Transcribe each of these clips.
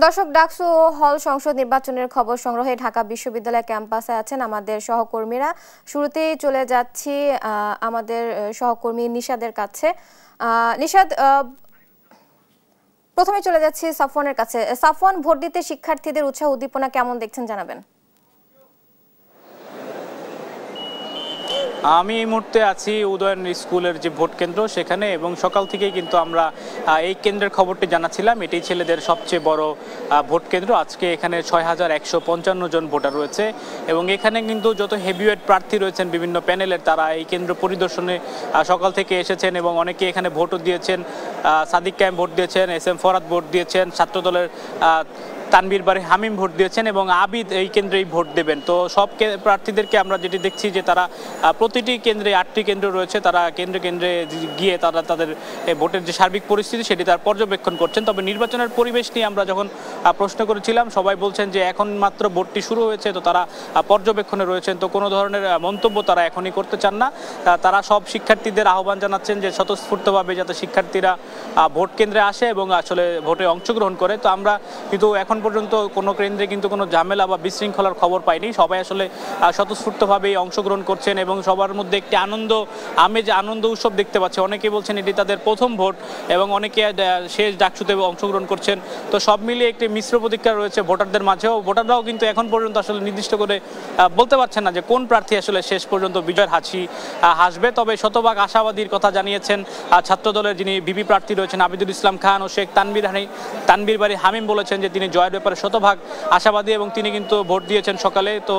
দর্শক, ডাকসু ও হল সংসদ নির্বাচনের খবর সংগ্রহে ঢাকা বিশ্ববিদ্যালয় ক্যাম্পাসে আছেন আমাদের সহকর্মীরা। শুরুতেই চলে যাচ্ছি আমাদের সহকর্মী নিশাদের কাছে। নিশাদ, প্রথমে চলে যাচ্ছি সাফওয়ানের কাছে। সাফওয়ান, ভোট দিতে শিক্ষার্থীদের উৎসাহ উদ্দীপনা কেমন দেখছেন জানাবেন। আমি এই মুহূর্তে আছি উদয়ন স্কুলের যে ভোট কেন্দ্র সেখানে, এবং সকাল থেকেই কিন্তু আমরা এই কেন্দ্রের খবরটি জানাচ্ছিলাম। এটি ছেলেদের সবচেয়ে বড় ভোট কেন্দ্র। আজকে এখানে 6155 জন ভোটার রয়েছে, এবং এখানে কিন্তু যত হেভিওয়েট প্রার্থী রয়েছেন বিভিন্ন প্যানেলের, তারা এই কেন্দ্র পরিদর্শনে সকাল থেকে এসেছেন, এবং অনেকে এখানে ভোটও দিয়েছেন। সাদিক কায়েম ভোট দিয়েছেন, SM ফরাদ ভোট দিয়েছেন, ছাত্রদলের তানভীর বারী হামিম ভোট দিয়েছেন, এবং আবিদ এই কেন্দ্রেই ভোট দেবেন। তো সব প্রার্থীদেরকে আমরা যেটি দেখছি যে তারা প্রতিটি কেন্দ্রে 8টি কেন্দ্র রয়েছে, তারা কেন্দ্রে কেন্দ্রে গিয়ে তারা তাদের ভোটের যে সার্বিক পরিস্থিতি সেটি তার পর্যবেক্ষণ করছেন। তবে নির্বাচনের পরিবেশ নিয়ে আমরা যখন প্রশ্ন করেছিলাম, সবাই বলছেন যে এখন মাত্র ভোটটি শুরু হয়েছে, তো তারা পর্যবেক্ষণে রয়েছেন, তো কোনো ধরনের মন্তব্য তারা এখনই করতে চান না। তারা সব শিক্ষার্থীদের আহ্বান জানাচ্ছেন যে স্বতঃস্ফূর্তভাবে যাতে শিক্ষার্থীরা ভোট কেন্দ্রে আসে এবং আসলে ভোটে অংশগ্রহণ করে। তো আমরা কিন্তু এখন পর্যন্ত কোনো কেন্দ্রে কিন্তু কোনো ঝামেলা বা বিশৃঙ্খলার খবর পাইনি। সবাই আসলে স্বতঃস্ফূর্তভাবেই অংশগ্রহণ করছেন, এবং সবার মধ্যে একটি আনন্দ উৎসব দেখতে পাচ্ছে। অনেকে বলছেন এটি তাদের প্রথম ভোট, এবং অনেকে শেষ ডাকসুতে অংশগ্রহণ করছেন। তো সব মিলিয়ে একটি মিশ্র প্রতিক্রিয়া রয়েছে ভোটারদের মাঝেও। ভোটাররাও কিন্তু এখন পর্যন্ত আসলে নির্দিষ্ট করে বলতে পারছেন না যে কোন প্রার্থী আসলে শেষ পর্যন্ত বিজয়ের হাসবে। তবে শতভাগ আশাবাদীর কথা জানিয়েছেন ছাত্রদলের যিনি ভিপি প্রার্থী রয়েছেন আবিদুল ইসলাম খান ও শেখ তানভীর বারী হামিম বলেছেন যে তিনি জয়ের ব্যাপারে শতভাগ আশাবাদী, এবং তিনি কিন্তু ভোট দিয়েছেন সকালে। তো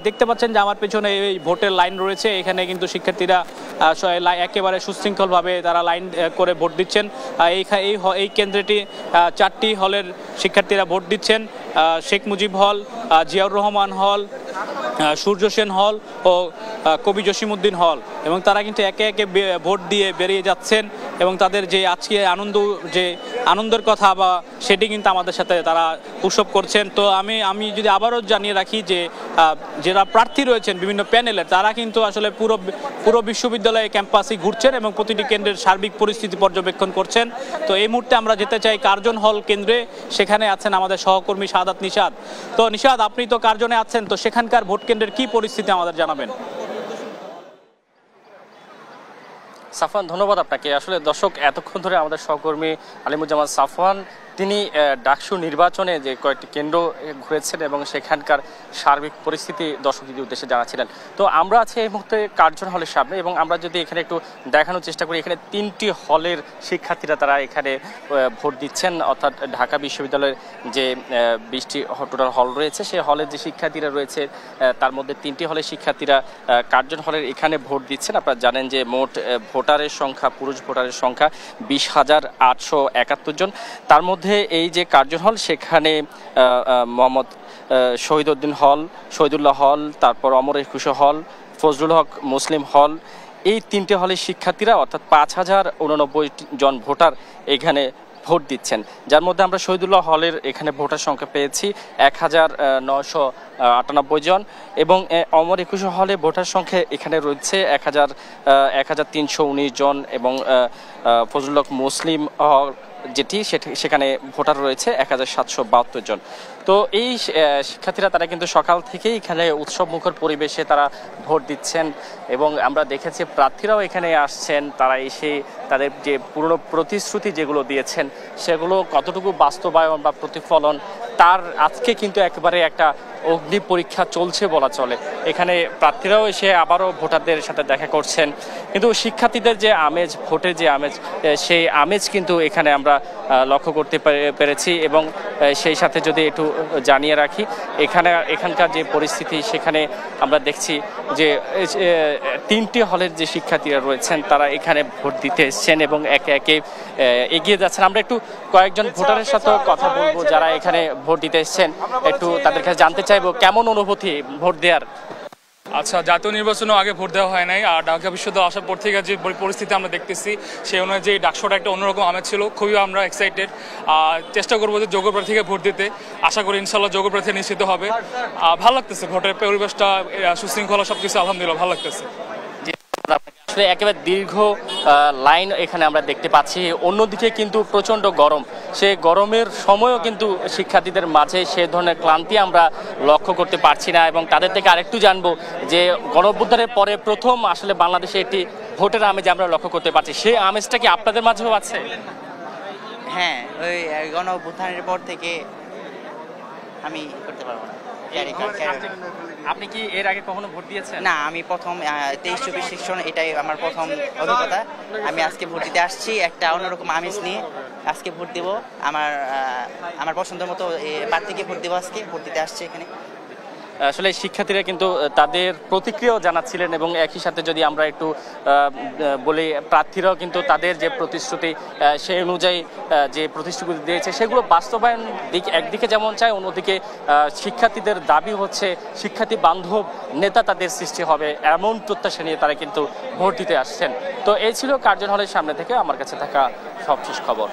দেখতে পাচ্ছেন যে আমার পেছনে এই ভোটের লাইন রয়েছে, এখানে কিন্তু শিক্ষার্থীরা একেবারে সুশৃঙ্খলভাবে তারা লাইন করে ভোট দিচ্ছেন। এই কেন্দ্রটি 4টি হলের শিক্ষার্থীরা ভোট দিচ্ছেন: শেখ মুজিব হল, জিয়াউর রহমান হল, সূর্য সেন হল ও কবি জসিমউদ্দিন হল, এবং তারা কিন্তু একে একে ভোট দিয়ে বেরিয়ে যাচ্ছেন, এবং তাদের যে আজকে আনন্দের কথা বা সেটি কিন্তু আমাদের সাথে তারা উৎসব করছেন। তো আমি যদি আবারও জানিয়ে রাখি যে যারা প্রার্থী রয়েছেন বিভিন্ন প্যানেলের, তারা কিন্তু আসলে পুরো বিশ্ববিদ্যালয়ে ক্যাম্পাসে ঘুরছেন এবং প্রতিটি কেন্দ্রের সার্বিক পরিস্থিতি পর্যবেক্ষণ করছেন। তো এই মুহূর্তে আমরা যেতে চাই কার্জন হল কেন্দ্রে, সেখানে আছেন আমাদের সহকর্মী সাদাত নিশাদ। তো নিশাদ, আপনি তো কার্জনে আছেন, তো সেখানকার ভোট কেন্দ্রের কি পরিস্থিতি আমাদের জানাবেন। সাফওয়ান, ধন্যবাদ আপনাকে। আসলে দর্শক, এতক্ষণ ধরে আমাদের সহকর্মী আলিমুজ্জামান সাফওয়ান তিনি ডাকসু নির্বাচনে যে কয়েকটি কেন্দ্র ঘুরেছেন এবং সেখানকার সার্বিক পরিস্থিতি দর্শকদের উদ্দেশ্যে জানাচ্ছিলেন। তো আমরা আছি এই মুহূর্তে কার্জন হলের সামনে, এবং আমরা যদি এখানে একটু দেখানোর চেষ্টা করি, এখানে 3টি হলের শিক্ষার্থীরা তারা এখানে ভোট দিচ্ছেন। অর্থাৎ ঢাকা বিশ্ববিদ্যালয়ের যে 20টি টোটাল হল রয়েছে, সেই হলের যে শিক্ষার্থীরা রয়েছে তার মধ্যে 3টি হলের শিক্ষার্থীরা কার্জন হলের এখানে ভোট দিচ্ছেন। আপনারা জানেন যে মোট ভোটারের সংখ্যা, পুরুষ ভোটারের সংখ্যা 20,871 জন। তার মধ্যে এই যে কার্জন হল, সেখানে মোহাম্মদ শহীদুল্লাহ হল, তারপর অমর একুশে হল, ফজলুল হক মুসলিম হল, এই 3টে হলের শিক্ষার্থীরা অর্থাৎ 5089 জন ভোটার এখানে ভোট দিচ্ছেন। যার মধ্যে আমরা শহীদুল্লাহ হলের এখানে ভোটার সংখ্যা পেয়েছি 1998 জন, এবং অমর একুশে হলে ভোটার সংখ্যা এখানে রয়েছে 1319 জন, এবং ফজলুল হক মুসলিম হল সেখানে ভোটার রয়েছে 1772 জন। তো এই শিক্ষার্থীরা তারা কিন্তু সকাল থেকেই এখানে উৎসব মুখর পরিবেশে তারা ভোট দিচ্ছেন, এবং আমরা দেখেছি প্রার্থীরাও এখানে আসছেন। তারা এসে তাদের যে পুরনো প্রতিশ্রুতি যেগুলো দিয়েছেন সেগুলো কতটুকু বাস্তবায়ন বা প্রতিফলন, তার আজকে কিন্তু একেবারে একটা অগ্নি পরীক্ষা চলছে বলা চলে। এখানে প্রার্থীরাও এসে আবারও ভোটারদের সাথে দেখা করছেন, কিন্তু শিক্ষার্থীদের যে আমেজ, ভোটের যে আমেজ, সেই আমেজ কিন্তু এখানে আমরা লক্ষ্য করতে পেরেছি। এবং সেই সাথে যদি একটু জানিয়ে রাখি, এখানকার যে পরিস্থিতি, সেখানে আমরা দেখছি যে 3টি হলের যে শিক্ষার্থীরা রয়েছেন তারা এখানে ভোট দিতে এসছেন এবং একে একে এগিয়ে যাচ্ছেন। আমরা একটু কয়েকজন ভোটারের সাথেও কথা বলবো যারা এখানে ভোট দিতে এসছেন, একটু তাদের কাছে জানতে চাইবো কেমন অনুভূতি ভোট দেওয়ার। আচ্ছা, জাতীয় নির্বাচনেও আগে ভোট দেওয়া হয় নাই, আর ঢাকা বিশ্ববিদ্যালয় আসার পর থেকে যে পরিস্থিতি আমরা দেখতেছি সেই অনুযায়ী ডাকসুটা একটা অন্যরকম আমেজ ছিল। খুবই আমরা এক্সাইটেড, চেষ্টা করবো যে যোগ্য প্রার্থীকে ভোট দিতে। আশা করি ইনশাল্লাহ যোগ্য প্রার্থী নিশ্চিত হবে। ভালো লাগতেছে, ভোটের পরিবেশটা সুশৃঙ্খলা সবকিছু আলহামদুলিল্লাহ ভালো লাগতেছে। আসলে একেবারে দীর্ঘ লাইন এখানে আমরা দেখতে পাচ্ছি। অন্যদিকে কিন্তু প্রচণ্ড গরম, সেই গরমের সময়ও কিন্তু শিক্ষার্থীদের মাঝে সে ধরনের ক্লান্তি আমরা লক্ষ্য করতে পারছি না। এবং তাদের থেকে আরেকটু জানবো যে গণঅভ্যুত্থানের পরে প্রথম আসলে বাংলাদেশে একটি ভোটের আমেজ আমরা লক্ষ্য করতে পারছি, সেই আমেজটা কি আপনাদের মাঝেও আছে? হ্যাঁ, ওই গণঅভ্যুত্থানের পর থেকে আমি করতে পারবো না। আপনি কি এর আগে কখনো ভোট দিয়েছেন? না, আমি প্রথম 23-24 সেকশন, এটাই আমার প্রথম অভিজ্ঞতা। আমি আজকে ভোট দিতে আসছি একটা অন্যরকম আমেজ নিয়ে। আজকে ভোট দেব, আমার পছন্দের মতো প্রার্থীকে ভোট দেবো। আজকে ভোট দিতে আসছি এখানে। আসলে শিক্ষার্থীরা কিন্তু তাদের প্রতিক্রিয়াও জানাচ্ছিলেন এবং একই সাথে যদি আমরা একটু বলি, প্রার্থীরাও কিন্তু তাদের যে প্রতিশ্রুতি সেই অনুযায়ী যে প্রতিশ্রুতি দিয়েছে সেগুলো বাস্তবায়ন একদিকে যেমন চায়, অন্যদিকে শিক্ষার্থীদের দাবি হচ্ছে শিক্ষার্থী বান্ধব নেতা তাদের সৃষ্টি হবে, এমন প্রত্যাশা নিয়ে তারা কিন্তু ভোট দিতে আসছেন। তো এই ছিল কার্জন হলের সামনে থেকে আমার কাছে থাকা সবশেষ খবর।